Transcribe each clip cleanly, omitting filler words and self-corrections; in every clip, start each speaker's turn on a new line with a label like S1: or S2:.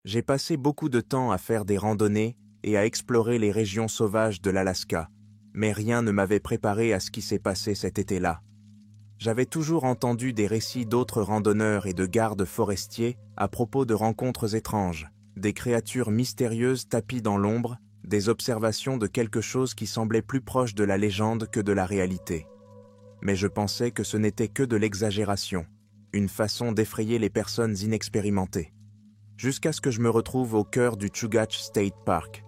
S1: J'ai passé beaucoup de temps à faire des randonnées et à explorer les régions sauvages de l'Alaska, mais rien ne m'avait préparé à ce qui s'est passé cet été-là. J'avais toujours entendu des récits d'autres randonneurs et de gardes forestiers à propos de rencontres étranges, des créatures mystérieuses tapies dans l'ombre, des observations de quelque chose qui semblait plus proche de la légende que de la réalité. Mais je pensais que ce n'était que de l'exagération, une façon d'effrayer les personnes inexpérimentées. Jusqu'à ce que je me retrouve au cœur du Chugach State Park.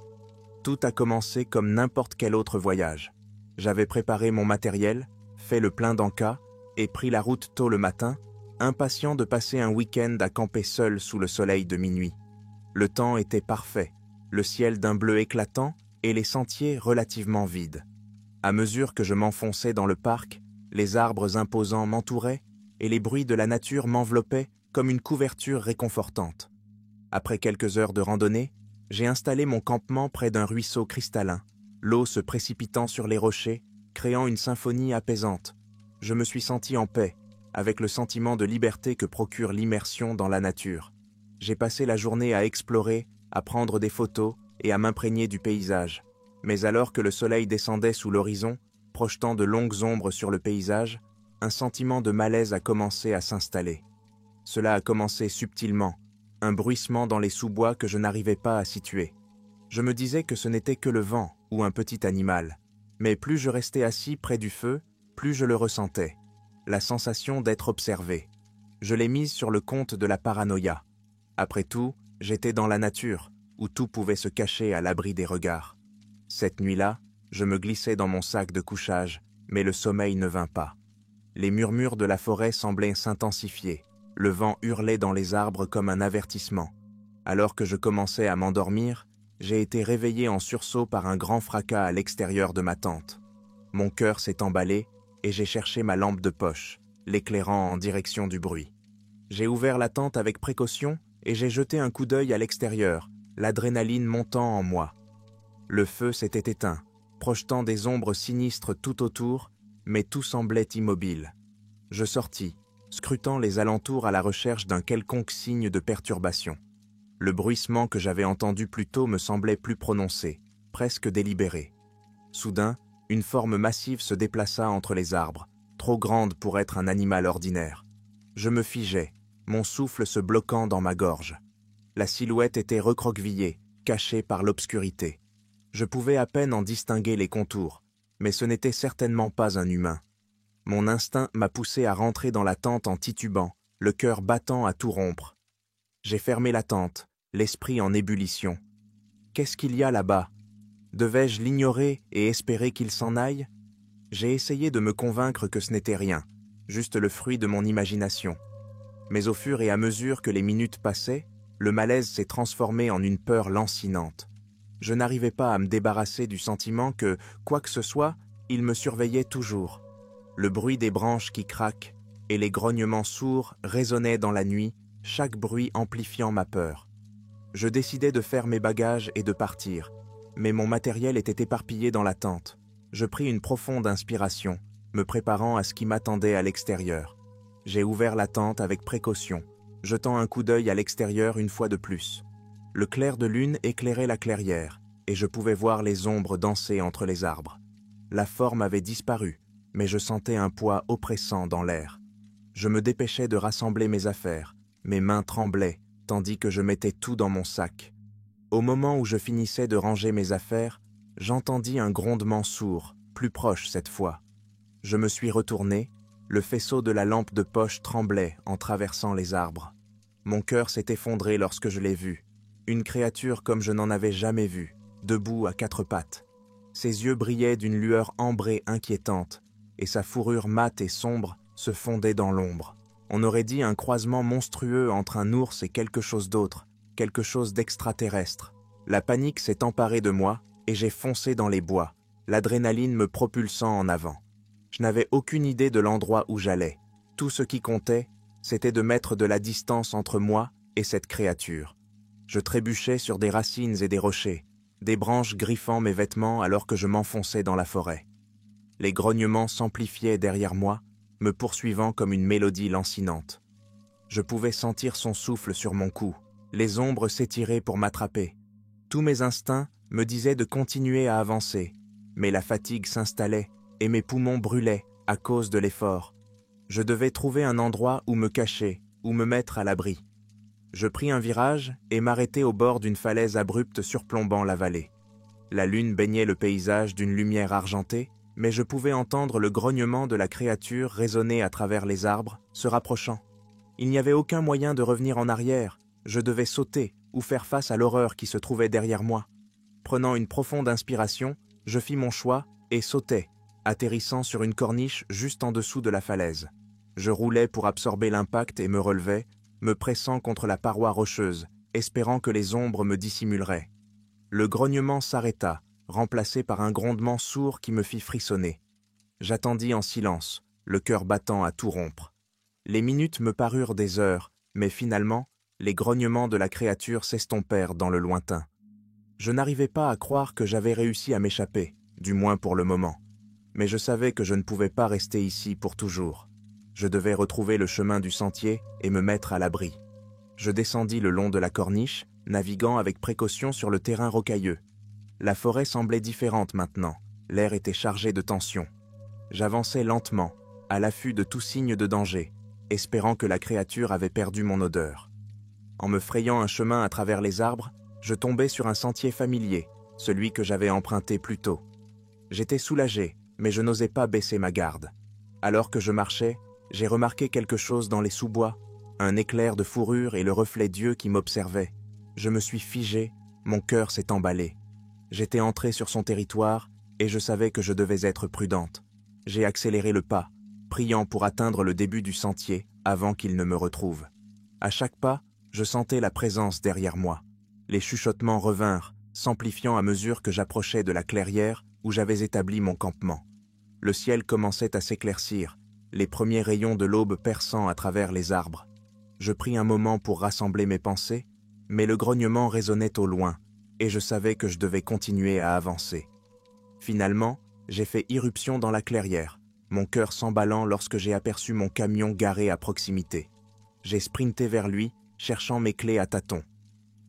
S1: Tout a commencé comme n'importe quel autre voyage. J'avais préparé mon matériel, fait le plein d'encas et pris la route tôt le matin, impatient de passer un week-end à camper seul sous le soleil de minuit. Le temps était parfait, le ciel d'un bleu éclatant et les sentiers relativement vides. À mesure que je m'enfonçais dans le parc, les arbres imposants m'entouraient et les bruits de la nature m'enveloppaient comme une couverture réconfortante. Après quelques heures de randonnée, j'ai installé mon campement près d'un ruisseau cristallin, l'eau se précipitant sur les rochers, créant une symphonie apaisante. Je me suis senti en paix, avec le sentiment de liberté que procure l'immersion dans la nature. J'ai passé la journée à explorer, à prendre des photos et à m'imprégner du paysage. Mais alors que le soleil descendait sous l'horizon, projetant de longues ombres sur le paysage, un sentiment de malaise a commencé à s'installer. Cela a commencé subtilement, un bruissement dans les sous-bois que je n'arrivais pas à situer. Je me disais que ce n'était que le vent ou un petit animal, mais plus je restais assis près du feu, plus je le ressentais, la sensation d'être observé. Je l'ai mise sur le compte de la paranoïa. Après tout, j'étais dans la nature, où tout pouvait se cacher à l'abri des regards. Cette nuit-là, je me glissais dans mon sac de couchage, mais le sommeil ne vint pas. Les murmures de la forêt semblaient s'intensifier. Le vent hurlait dans les arbres comme un avertissement. Alors que je commençais à m'endormir, j'ai été réveillé en sursaut par un grand fracas à l'extérieur de ma tente. Mon cœur s'est emballé et j'ai cherché ma lampe de poche, l'éclairant en direction du bruit. J'ai ouvert la tente avec précaution et j'ai jeté un coup d'œil à l'extérieur, l'adrénaline montant en moi. Le feu s'était éteint, projetant des ombres sinistres tout autour, mais tout semblait immobile. Je sortis, scrutant les alentours à la recherche d'un quelconque signe de perturbation. Le bruissement que j'avais entendu plus tôt me semblait plus prononcé, presque délibéré. Soudain, une forme massive se déplaça entre les arbres, trop grande pour être un animal ordinaire. Je me figeai, mon souffle se bloquant dans ma gorge. La silhouette était recroquevillée, cachée par l'obscurité. Je pouvais à peine en distinguer les contours, mais ce n'était certainement pas un humain. Mon instinct m'a poussé à rentrer dans la tente en titubant, le cœur battant à tout rompre. J'ai fermé la tente, l'esprit en ébullition. Qu'est-ce qu'il y a là-bas? Devais-je l'ignorer et espérer qu'il s'en aille? J'ai essayé de me convaincre que ce n'était rien, juste le fruit de mon imagination. Mais au fur et à mesure que les minutes passaient, le malaise s'est transformé en une peur lancinante. Je n'arrivais pas à me débarrasser du sentiment que, quoi que ce soit, il me surveillait toujours. Le bruit des branches qui craquent et les grognements sourds résonnaient dans la nuit, chaque bruit amplifiant ma peur. Je décidai de faire mes bagages et de partir, mais mon matériel était éparpillé dans la tente. Je pris une profonde inspiration, me préparant à ce qui m'attendait à l'extérieur. J'ai ouvert la tente avec précaution, jetant un coup d'œil à l'extérieur une fois de plus. Le clair de lune éclairait la clairière, et je pouvais voir les ombres danser entre les arbres. La forme avait disparu, mais je sentais un poids oppressant dans l'air. Je me dépêchais de rassembler mes affaires, mes mains tremblaient, tandis que je mettais tout dans mon sac. Au moment où je finissais de ranger mes affaires, j'entendis un grondement sourd, plus proche cette fois. Je me suis retourné, le faisceau de la lampe de poche tremblait en traversant les arbres. Mon cœur s'est effondré lorsque je l'ai vu, une créature comme je n'en avais jamais vue, debout à quatre pattes. Ses yeux brillaient d'une lueur ambrée inquiétante, et sa fourrure mate et sombre se fondait dans l'ombre. On aurait dit un croisement monstrueux entre un ours et quelque chose d'autre, quelque chose d'extraterrestre. La panique s'est emparée de moi et j'ai foncé dans les bois, l'adrénaline me propulsant en avant. Je n'avais aucune idée de l'endroit où j'allais. Tout ce qui comptait, c'était de mettre de la distance entre moi et cette créature. Je trébuchais sur des racines et des rochers, des branches griffant mes vêtements alors que je m'enfonçais dans la forêt. Les grognements s'amplifiaient derrière moi, me poursuivant comme une mélodie lancinante. Je pouvais sentir son souffle sur mon cou, Les ombres s'étiraient pour m'attraper. Tous mes instincts me disaient de continuer à avancer, mais la fatigue s'installait et mes poumons brûlaient à cause de l'effort. Je devais trouver un endroit où me cacher, où me mettre à l'abri. Je pris un virage et m'arrêtai au bord d'une falaise abrupte surplombant la vallée. La lune baignait le paysage d'une lumière argentée, mais je pouvais entendre le grognement de la créature résonner à travers les arbres, se rapprochant. Il n'y avait aucun moyen de revenir en arrière, je devais sauter ou faire face à l'horreur qui se trouvait derrière moi. Prenant une profonde inspiration, je fis mon choix et sautai, atterrissant sur une corniche juste en dessous de la falaise. Je roulais pour absorber l'impact et me relevais, me pressant contre la paroi rocheuse, espérant que les ombres me dissimuleraient. Le grognement s'arrêta, remplacé par un grondement sourd qui me fit frissonner. J'attendis en silence, le cœur battant à tout rompre. Les minutes me parurent des heures, mais finalement, les grognements de la créature s'estompèrent dans le lointain. Je n'arrivais pas à croire que j'avais réussi à m'échapper, du moins pour le moment. Mais je savais que je ne pouvais pas rester ici pour toujours. Je devais retrouver le chemin du sentier et me mettre à l'abri. Je descendis le long de la corniche, naviguant avec précaution sur le terrain rocailleux. La forêt semblait différente maintenant, l'air était chargé de tension. J'avançais lentement, à l'affût de tout signe de danger, espérant que la créature avait perdu mon odeur. En me frayant un chemin à travers les arbres, je tombais sur un sentier familier, celui que j'avais emprunté plus tôt. J'étais soulagé, mais je n'osais pas baisser ma garde. Alors que je marchais, j'ai remarqué quelque chose dans les sous-bois, un éclair de fourrure et le reflet d'yeux qui m'observait. Je me suis figé, mon cœur s'est emballé. J'étais entré sur son territoire et je savais que je devais être prudente. J'ai accéléré le pas, priant pour atteindre le début du sentier avant qu'il ne me retrouve. À chaque pas, je sentais la présence derrière moi. Les chuchotements revinrent, s'amplifiant à mesure que j'approchais de la clairière où j'avais établi mon campement. Le ciel commençait à s'éclaircir, les premiers rayons de l'aube perçant à travers les arbres. Je pris un moment pour rassembler mes pensées, mais le grognement résonnait au loin, et je savais que je devais continuer à avancer. Finalement, j'ai fait irruption dans la clairière, mon cœur s'emballant lorsque j'ai aperçu mon camion garé à proximité. J'ai sprinté vers lui, cherchant mes clés à tâtons.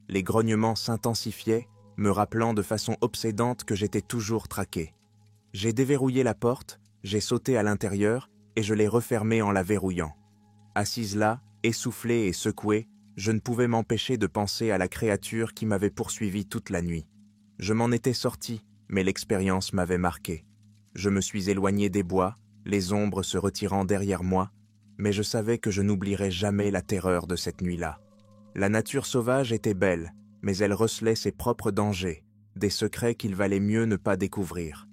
S1: Les grognements s'intensifiaient, me rappelant de façon obsédante que j'étais toujours traqué. J'ai déverrouillé la porte, j'ai sauté à l'intérieur et je l'ai refermée en la verrouillant. Assise là, essoufflée et secouée, je ne pouvais m'empêcher de penser à la créature qui m'avait poursuivi toute la nuit. Je m'en étais sorti, mais l'expérience m'avait marqué. Je me suis éloigné des bois, les ombres se retirant derrière moi, mais je savais que je n'oublierais jamais la terreur de cette nuit-là. La nature sauvage était belle, mais elle recelait ses propres dangers, des secrets qu'il valait mieux ne pas découvrir.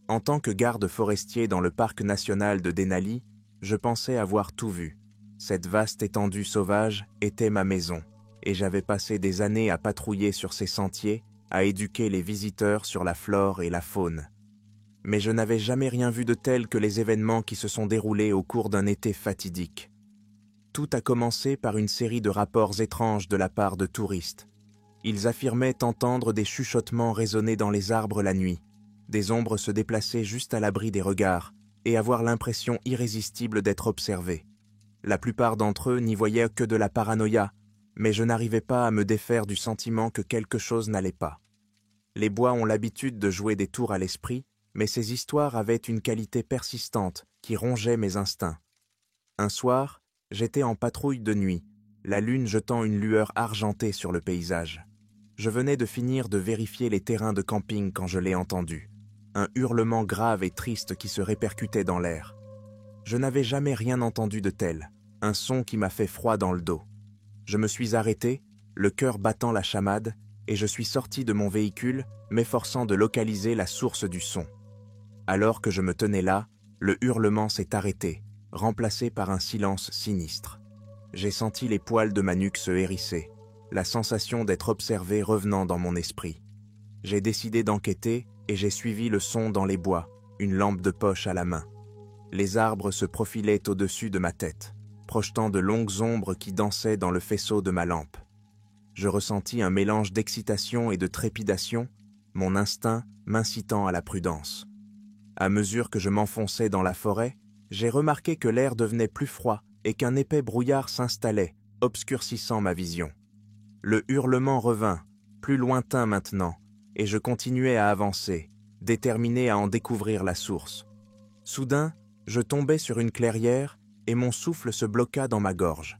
S1: En tant que garde forestier dans le parc national de Denali, je pensais avoir tout vu. Cette vaste étendue sauvage était ma maison, et j'avais passé des années à patrouiller sur ces sentiers, à éduquer les visiteurs sur la flore et la faune. Mais je n'avais jamais rien vu de tel que les événements qui se sont déroulés au cours d'un été fatidique. Tout a commencé par une série de rapports étranges de la part de touristes. Ils affirmaient entendre des chuchotements résonner dans les arbres la nuit, des ombres se déplacer juste à l'abri des regards, et avoir l'impression irrésistible d'être observés. La plupart d'entre eux n'y voyaient que de la paranoïa, mais je n'arrivais pas à me défaire du sentiment que quelque chose n'allait pas. Les bois ont l'habitude de jouer des tours à l'esprit, mais ces histoires avaient une qualité persistante qui rongeait mes instincts. Un soir, j'étais en patrouille de nuit, la lune jetant une lueur argentée sur le paysage. Je venais de finir de vérifier les terrains de camping quand je l'ai entendu. Un hurlement grave et triste qui se répercutait dans l'air. Je n'avais jamais rien entendu de tel, un son qui m'a fait froid dans le dos. Je me suis arrêté, le cœur battant la chamade, et je suis sorti de mon véhicule, m'efforçant de localiser la source du son. Alors que je me tenais là, le hurlement s'est arrêté, remplacé par un silence sinistre. J'ai senti les poils de ma nuque se hérisser, la sensation d'être observé revenant dans mon esprit. J'ai décidé d'enquêter et j'ai suivi le son dans les bois, une lampe de poche à la main. Les arbres se profilaient au-dessus de ma tête, projetant de longues ombres qui dansaient dans le faisceau de ma lampe. Je ressentis un mélange d'excitation et de trépidation, mon instinct m'incitant à la prudence. À mesure que je m'enfonçais dans la forêt, j'ai remarqué que l'air devenait plus froid et qu'un épais brouillard s'installait, obscurcissant ma vision. Le hurlement revint, plus lointain maintenant, et je continuais à avancer, déterminé à en découvrir la source. Soudain, je tombai sur une clairière et mon souffle se bloqua dans ma gorge.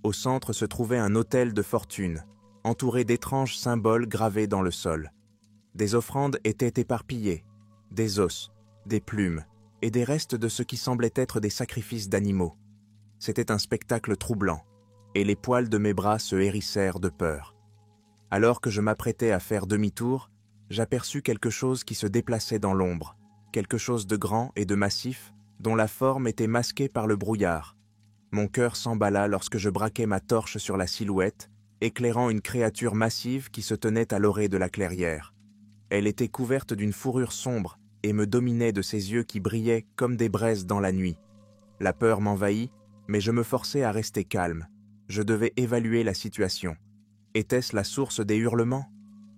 S1: Au centre se trouvait un autel de fortune, entouré d'étranges symboles gravés dans le sol. Des offrandes étaient éparpillées, des os, des plumes et des restes de ce qui semblait être des sacrifices d'animaux. C'était un spectacle troublant, et les poils de mes bras se hérissèrent de peur. Alors que je m'apprêtais à faire demi-tour, j'aperçus quelque chose qui se déplaçait dans l'ombre, quelque chose de grand et de massif, dont la forme était masquée par le brouillard. Mon cœur s'emballa lorsque je braquai ma torche sur la silhouette, éclairant une créature massive qui se tenait à l'orée de la clairière. Elle était couverte d'une fourrure sombre et me dominait de ses yeux qui brillaient comme des braises dans la nuit. La peur m'envahit, mais je me forçai à rester calme. Je devais évaluer la situation. Était-ce la source des hurlements?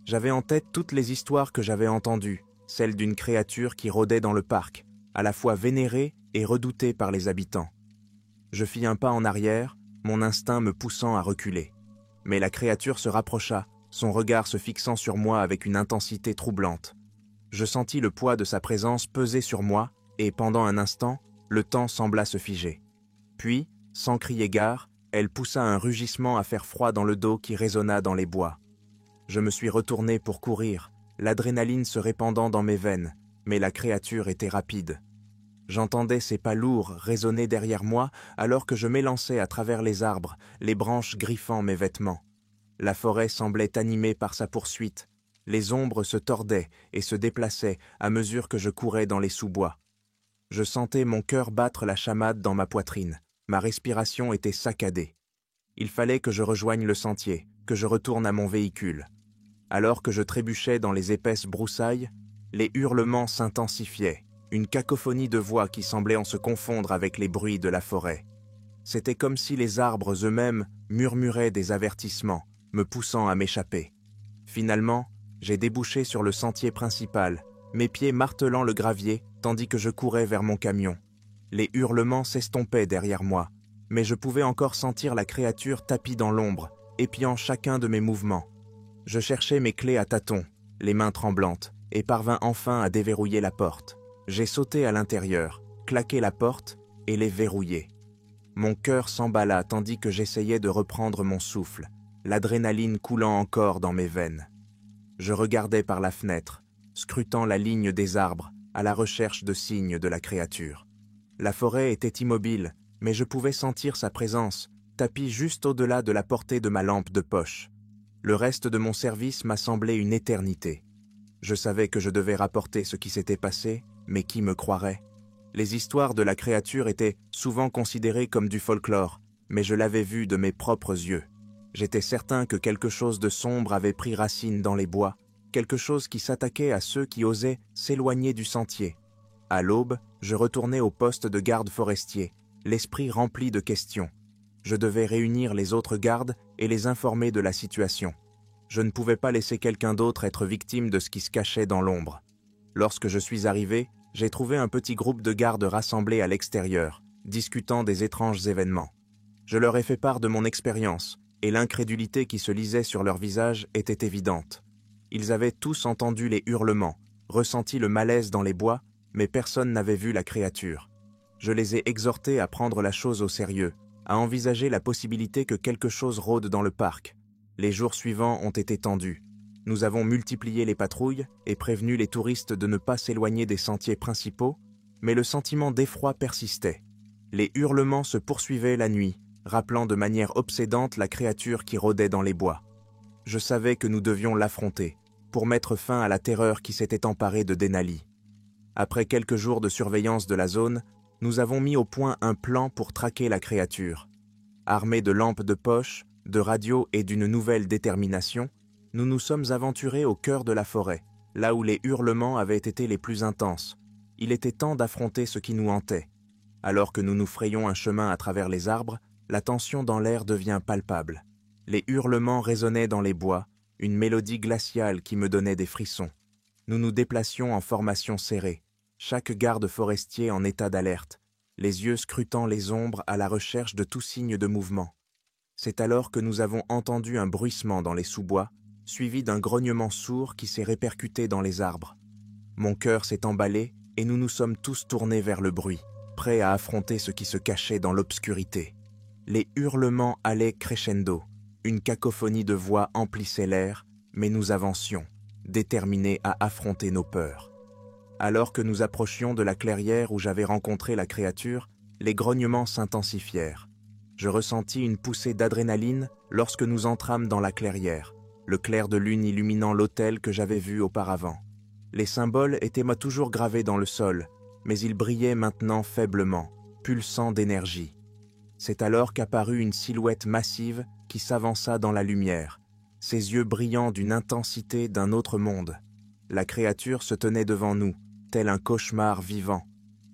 S1: J'avais en tête toutes les histoires que j'avais entendues, celles d'une créature qui rôdait dans le parc, à la fois vénérée et redoutée par les habitants. Je fis un pas en arrière, mon instinct me poussant à reculer. Mais la créature se rapprocha, son regard se fixant sur moi avec une intensité troublante. Je sentis le poids de sa présence peser sur moi, et pendant un instant, le temps sembla se figer. Puis, sans crier gare, elle poussa un rugissement à faire froid dans le dos qui résonna dans les bois. Je me suis retourné pour courir, l'adrénaline se répandant dans mes veines, mais la créature était rapide. J'entendais ses pas lourds résonner derrière moi alors que je m'élançais à travers les arbres, les branches griffant mes vêtements. La forêt semblait animée par sa poursuite. Les ombres se tordaient et se déplaçaient à mesure que je courais dans les sous-bois. Je sentais mon cœur battre la chamade dans ma poitrine. Ma respiration était saccadée. Il fallait que je rejoigne le sentier, que je retourne à mon véhicule. Alors que je trébuchais dans les épaisses broussailles, les hurlements s'intensifiaient, une cacophonie de voix qui semblait en se confondre avec les bruits de la forêt. C'était comme si les arbres eux-mêmes murmuraient des avertissements, me poussant à m'échapper. Finalement, j'ai débouché sur le sentier principal, mes pieds martelant le gravier tandis que je courais vers mon camion. Les hurlements s'estompaient derrière moi, mais je pouvais encore sentir la créature tapie dans l'ombre, épiant chacun de mes mouvements. Je cherchais mes clés à tâtons, les mains tremblantes, et parvins enfin à déverrouiller la porte. J'ai sauté à l'intérieur, claqué la porte et l'ai verrouillée. Mon cœur s'emballa tandis que j'essayais de reprendre mon souffle, l'adrénaline coulant encore dans mes veines. Je regardais par la fenêtre, scrutant la ligne des arbres à la recherche de signes de la créature. La forêt était immobile, mais je pouvais sentir sa présence, tapie juste au-delà de la portée de ma lampe de poche. Le reste de mon service m'a semblé une éternité. Je savais que je devais rapporter ce qui s'était passé, mais qui me croirait? Les histoires de la créature étaient souvent considérées comme du folklore, mais je l'avais vu de mes propres yeux. J'étais certain que quelque chose de sombre avait pris racine dans les bois, quelque chose qui s'attaquait à ceux qui osaient s'éloigner du sentier. À l'aube, je retournai au poste de garde forestier, l'esprit rempli de questions. Je devais réunir les autres gardes et les informer de la situation. Je ne pouvais pas laisser quelqu'un d'autre être victime de ce qui se cachait dans l'ombre. Lorsque je suis arrivé, j'ai trouvé un petit groupe de gardes rassemblés à l'extérieur, discutant des étranges événements. Je leur ai fait part de mon expérience, et l'incrédulité qui se lisait sur leurs visages était évidente. Ils avaient tous entendu les hurlements, ressenti le malaise dans les bois, mais personne n'avait vu la créature. Je les ai exhortés à prendre la chose au sérieux, à envisager la possibilité que quelque chose rôde dans le parc. Les jours suivants ont été tendus. Nous avons multiplié les patrouilles et prévenu les touristes de ne pas s'éloigner des sentiers principaux, mais le sentiment d'effroi persistait. Les hurlements se poursuivaient la nuit, rappelant de manière obsédante la créature qui rôdait dans les bois. Je savais que nous devions l'affronter, pour mettre fin à la terreur qui s'était emparée de Denali. Après quelques jours de surveillance de la zone, nous avons mis au point un plan pour traquer la créature. Armés de lampes de poche, de radios et d'une nouvelle détermination, nous nous sommes aventurés au cœur de la forêt, là où les hurlements avaient été les plus intenses. Il était temps d'affronter ce qui nous hantait. Alors que nous nous frayions un chemin à travers les arbres, la tension dans l'air devient palpable. Les hurlements résonnaient dans les bois, une mélodie glaciale qui me donnait des frissons. Nous nous déplacions en formation serrée, chaque garde forestier en état d'alerte, les yeux scrutant les ombres à la recherche de tout signe de mouvement. C'est alors que nous avons entendu un bruissement dans les sous-bois, suivi d'un grognement sourd qui s'est répercuté dans les arbres. Mon cœur s'est emballé et nous nous sommes tous tournés vers le bruit, prêts à affronter ce qui se cachait dans l'obscurité. Les hurlements allaient crescendo, une cacophonie de voix emplissait l'air, mais nous avancions, déterminés à affronter nos peurs. Alors que nous approchions de la clairière où j'avais rencontré la créature, les grognements s'intensifièrent. Je ressentis une poussée d'adrénaline lorsque nous entrâmes dans la clairière, le clair de lune illuminant l'autel que j'avais vu auparavant. Les symboles étaient toujours gravés dans le sol, mais ils brillaient maintenant faiblement, pulsant d'énergie. C'est alors qu'apparut une silhouette massive qui s'avança dans la lumière, ses yeux brillants d'une intensité d'un autre monde. La créature se tenait devant nous, tel un cauchemar vivant.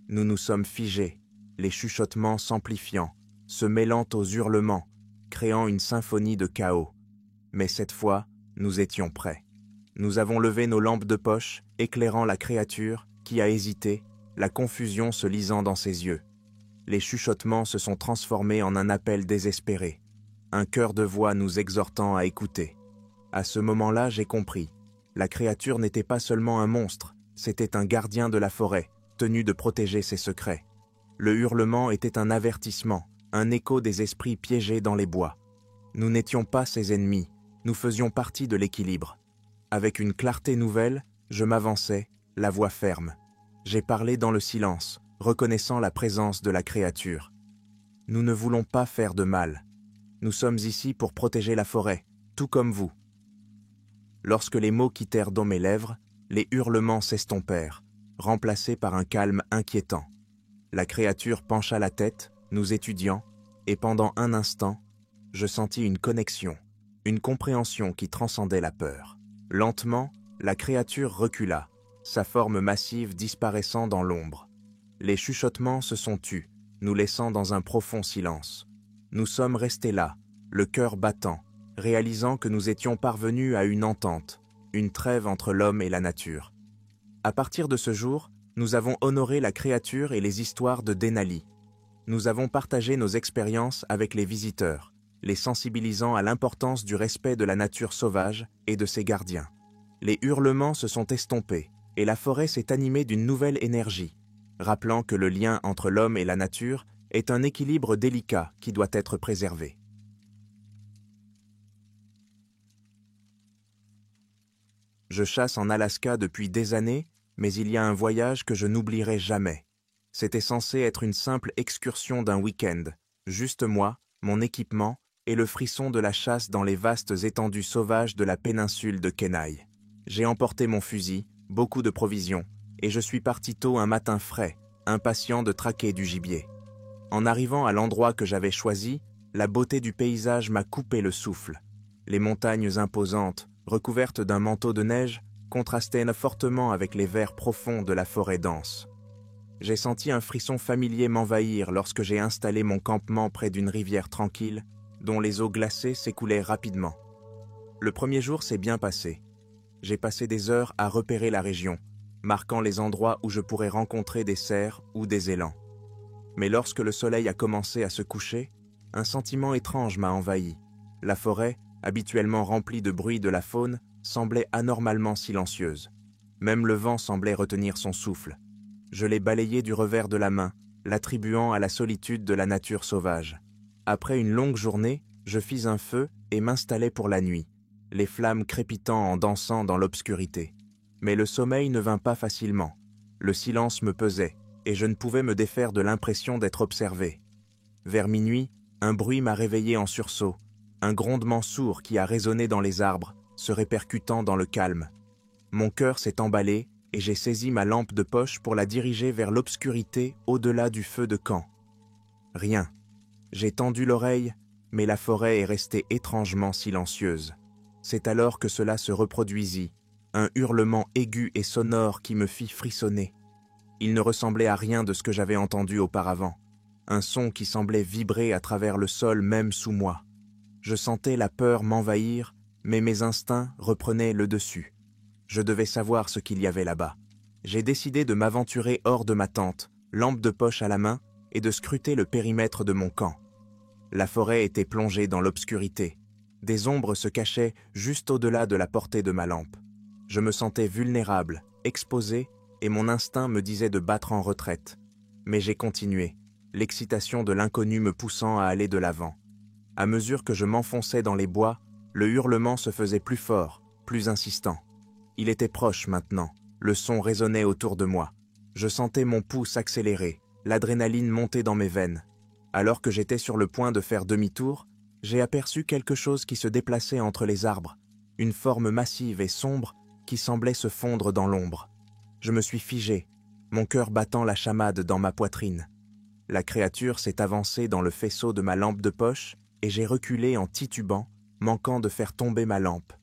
S1: Nous nous sommes figés, les chuchotements s'amplifiant, se mêlant aux hurlements, créant une symphonie de chaos. Mais cette fois, nous étions prêts. Nous avons levé nos lampes de poche, éclairant la créature, qui a hésité, la confusion se lisant dans ses yeux. Les chuchotements se sont transformés en un appel désespéré, un chœur de voix nous exhortant à écouter. À ce moment-là, j'ai compris. La créature n'était pas seulement un monstre, c'était un gardien de la forêt, tenu de protéger ses secrets. Le hurlement était un avertissement, un écho des esprits piégés dans les bois. Nous n'étions pas ses ennemis, nous faisions partie de l'équilibre. Avec une clarté nouvelle, je m'avançais, la voix ferme. J'ai parlé dans le silence, reconnaissant la présence de la créature. Nous ne voulons pas faire de mal. Nous sommes ici pour protéger la forêt, tout comme vous. Lorsque les mots quittèrent dans mes lèvres, les hurlements s'estompèrent, remplacés par un calme inquiétant. La créature pencha la tête, nous étudiant, et pendant un instant, je sentis une connexion, une compréhension qui transcendait la peur. Lentement, la créature recula, sa forme massive disparaissant dans l'ombre. Les chuchotements se sont tus, nous laissant dans un profond silence. Nous sommes restés là, le cœur battant, réalisant que nous étions parvenus à une entente, une trêve entre l'homme et la nature. À partir de ce jour, nous avons honoré la créature et les histoires de Denali. Nous avons partagé nos expériences avec les visiteurs, les sensibilisant à l'importance du respect de la nature sauvage et de ses gardiens. Les hurlements se sont estompés et la forêt s'est animée d'une nouvelle énergie, rappelant que le lien entre l'homme et la nature est un équilibre délicat qui doit être préservé. Je chasse en Alaska depuis des années, mais il y a un voyage que je n'oublierai jamais. C'était censé être une simple excursion d'un week-end, juste moi, mon équipement et le frisson de la chasse dans les vastes étendues sauvages de la péninsule de Kenai. J'ai emporté mon fusil, beaucoup de provisions, et je suis parti tôt un matin frais, impatient de traquer du gibier. En arrivant à l'endroit que j'avais choisi, la beauté du paysage m'a coupé le souffle. Les montagnes imposantes, recouvertes d'un manteau de neige, contrastaient fortement avec les verts profonds de la forêt dense. J'ai senti un frisson familier m'envahir lorsque j'ai installé mon campement près d'une rivière tranquille, dont les eaux glacées s'écoulaient rapidement. Le premier jour s'est bien passé. J'ai passé des heures à repérer la région, marquant les endroits où je pourrais rencontrer des cerfs ou des élans. Mais lorsque le soleil a commencé à se coucher, un sentiment étrange m'a envahi. La forêt, habituellement remplie de bruit de la faune, semblait anormalement silencieuse. Même le vent semblait retenir son souffle. Je l'ai balayé du revers de la main, l'attribuant à la solitude de la nature sauvage. Après une longue journée, je fis un feu et m'installai pour la nuit, les flammes crépitant en dansant dans l'obscurité. Mais le sommeil ne vint pas facilement. Le silence me pesait, et je ne pouvais me défaire de l'impression d'être observé. Vers minuit, un bruit m'a réveillé en sursaut, un grondement sourd qui a résonné dans les arbres, se répercutant dans le calme. Mon cœur s'est emballé, et j'ai saisi ma lampe de poche pour la diriger vers l'obscurité au-delà du feu de camp. Rien. J'ai tendu l'oreille, mais la forêt est restée étrangement silencieuse. C'est alors que cela se reproduisit, un hurlement aigu et sonore qui me fit frissonner. Il ne ressemblait à rien de ce que j'avais entendu auparavant, un son qui semblait vibrer à travers le sol même sous moi. Je sentais la peur m'envahir, mais mes instincts reprenaient le dessus. Je devais savoir ce qu'il y avait là-bas. J'ai décidé de m'aventurer hors de ma tente, lampe de poche à la main, et de scruter le périmètre de mon camp. La forêt était plongée dans l'obscurité. Des ombres se cachaient juste au-delà de la portée de ma lampe. Je me sentais vulnérable, exposé, et mon instinct me disait de battre en retraite. Mais j'ai continué, l'excitation de l'inconnu me poussant à aller de l'avant. À mesure que je m'enfonçais dans les bois, le hurlement se faisait plus fort, plus insistant. Il était proche maintenant, le son résonnait autour de moi. Je sentais mon pouls s'accélérer, l'adrénaline monter dans mes veines. Alors que j'étais sur le point de faire demi-tour, j'ai aperçu quelque chose qui se déplaçait entre les arbres, une forme massive et sombre qui semblait se fondre dans l'ombre. Je me suis figé, mon cœur battant la chamade dans ma poitrine. La créature s'est avancée dans le faisceau de ma lampe de poche et j'ai reculé en titubant, manquant de faire tomber ma lampe.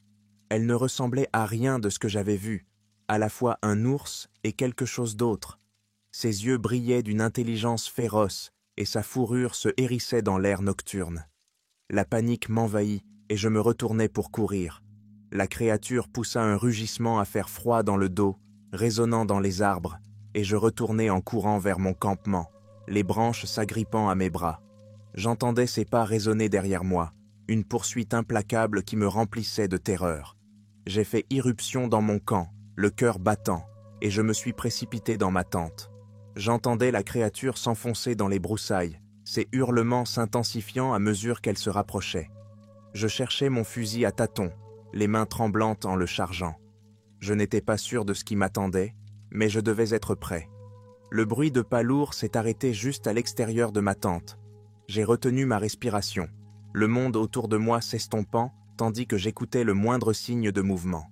S1: Elle ne ressemblait à rien de ce que j'avais vu, à la fois un ours et quelque chose d'autre. Ses yeux brillaient d'une intelligence féroce et sa fourrure se hérissait dans l'air nocturne. La panique m'envahit et je me retournai pour courir. La créature poussa un rugissement à faire froid dans le dos, résonnant dans les arbres, et je retournai en courant vers mon campement, les branches s'agrippant à mes bras. J'entendais ses pas résonner derrière moi, une poursuite implacable qui me remplissait de terreur. J'ai fait irruption dans mon camp, le cœur battant, et je me suis précipité dans ma tente. J'entendais la créature s'enfoncer dans les broussailles, ses hurlements s'intensifiant à mesure qu'elle se rapprochait. Je cherchais mon fusil à tâtons, les mains tremblantes en le chargeant. Je n'étais pas sûr de ce qui m'attendait, mais je devais être prêt. Le bruit de pas lourds s'est arrêté juste à l'extérieur de ma tente. J'ai retenu ma respiration, le monde autour de moi s'estompant, tandis que j'écoutais le moindre signe de mouvement.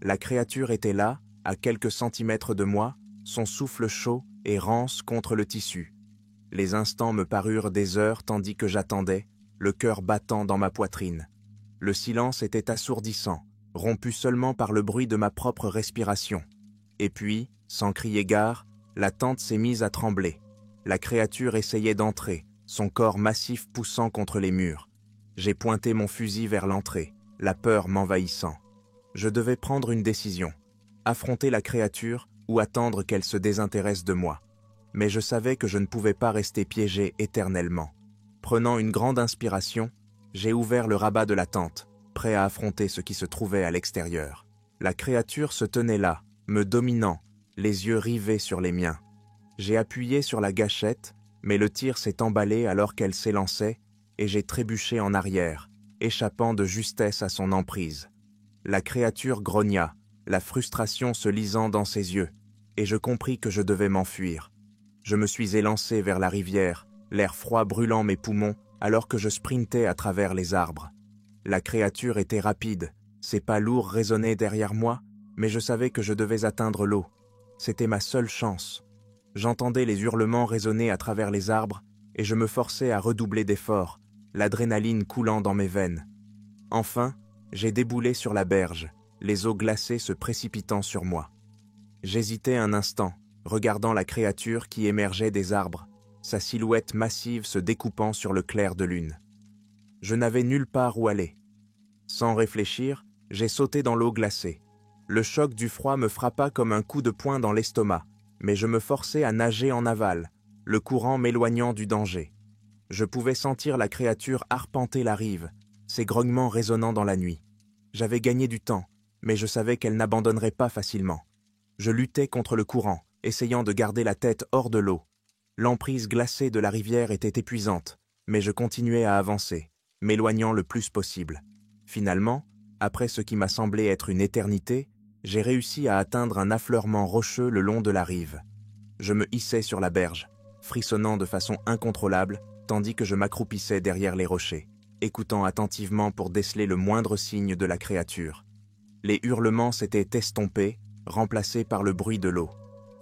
S1: La créature était là, à quelques centimètres de moi, son souffle chaud et rance contre le tissu. Les instants me parurent des heures tandis que j'attendais, le cœur battant dans ma poitrine. Le silence était assourdissant, rompu seulement par le bruit de ma propre respiration. Et puis, sans crier gare, la tente s'est mise à trembler. La créature essayait d'entrer, son corps massif poussant contre les murs. J'ai pointé mon fusil vers l'entrée, la peur m'envahissant. Je devais prendre une décision, affronter la créature ou attendre qu'elle se désintéresse de moi. Mais je savais que je ne pouvais pas rester piégé éternellement. Prenant une grande inspiration, j'ai ouvert le rabat de la tente, prêt à affronter ce qui se trouvait à l'extérieur. La créature se tenait là, me dominant, les yeux rivés sur les miens. J'ai appuyé sur la gâchette, mais le tir s'est emballé alors qu'elle s'élançait, et j'ai trébuché en arrière, échappant de justesse à son emprise. La créature grogna, la frustration se lisant dans ses yeux, et je compris que je devais m'enfuir. Je me suis élancé vers la rivière, l'air froid brûlant mes poumons, alors que je sprintais à travers les arbres. La créature était rapide, ses pas lourds résonnaient derrière moi, mais je savais que je devais atteindre l'eau. C'était ma seule chance. J'entendais les hurlements résonner à travers les arbres, et je me forçais à redoubler d'efforts, l'adrénaline coulant dans mes veines. Enfin, j'ai déboulé sur la berge, les eaux glacées se précipitant sur moi. J'hésitais un instant, regardant la créature qui émergeait des arbres, sa silhouette massive se découpant sur le clair de lune. Je n'avais nulle part où aller. Sans réfléchir, j'ai sauté dans l'eau glacée. Le choc du froid me frappa comme un coup de poing dans l'estomac, mais je me forçai à nager en aval, le courant m'éloignant du danger. Je pouvais sentir la créature arpenter la rive, ses grognements résonnant dans la nuit. J'avais gagné du temps, mais je savais qu'elle n'abandonnerait pas facilement. Je luttais contre le courant, essayant de garder la tête hors de l'eau. L'emprise glacée de la rivière était épuisante, mais je continuais à avancer, m'éloignant le plus possible. Finalement, après ce qui m'a semblé être une éternité, j'ai réussi à atteindre un affleurement rocheux le long de la rive. Je me hissais sur la berge, frissonnant de façon incontrôlable, tandis que je m'accroupissais derrière les rochers, écoutant attentivement pour déceler le moindre signe de la créature. Les hurlements s'étaient estompés, remplacés par le bruit de l'eau.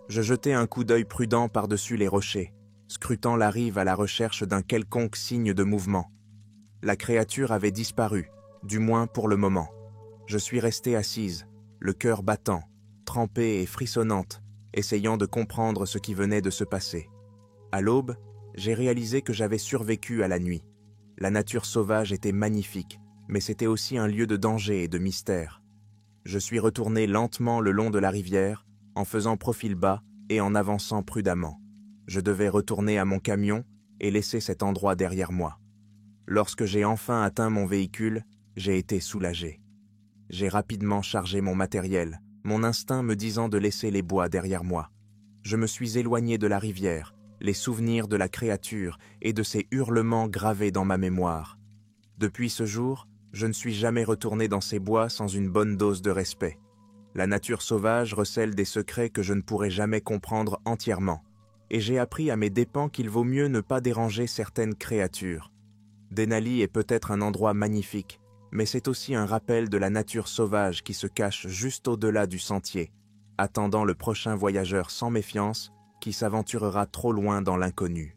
S1: Je jetai un coup d'œil prudent par-dessus les rochers, scrutant la rive à la recherche d'un quelconque signe de mouvement. La créature avait disparu, du moins pour le moment. Je suis resté assise, le cœur battant, trempée et frissonnante, essayant de comprendre ce qui venait de se passer. À l'aube, j'ai réalisé que j'avais survécu à la nuit. La nature sauvage était magnifique, mais c'était aussi un lieu de danger et de mystère. Je suis retourné lentement le long de la rivière, en faisant profil bas et en avançant prudemment. Je devais retourner à mon camion et laisser cet endroit derrière moi. Lorsque j'ai enfin atteint mon véhicule, j'ai été soulagé. J'ai rapidement chargé mon matériel, mon instinct me disant de laisser les bois derrière moi. Je me suis éloigné de la rivière, les souvenirs de la créature et de ses hurlements gravés dans ma mémoire. Depuis ce jour, je ne suis jamais retourné dans ces bois sans une bonne dose de respect. La nature sauvage recèle des secrets que je ne pourrai jamais comprendre entièrement, et j'ai appris à mes dépens qu'il vaut mieux ne pas déranger certaines créatures. Denali est peut-être un endroit magnifique, mais c'est aussi un rappel de la nature sauvage qui se cache juste au-delà du sentier, attendant le prochain voyageur sans méfiance qui s'aventurera trop loin dans l'inconnu.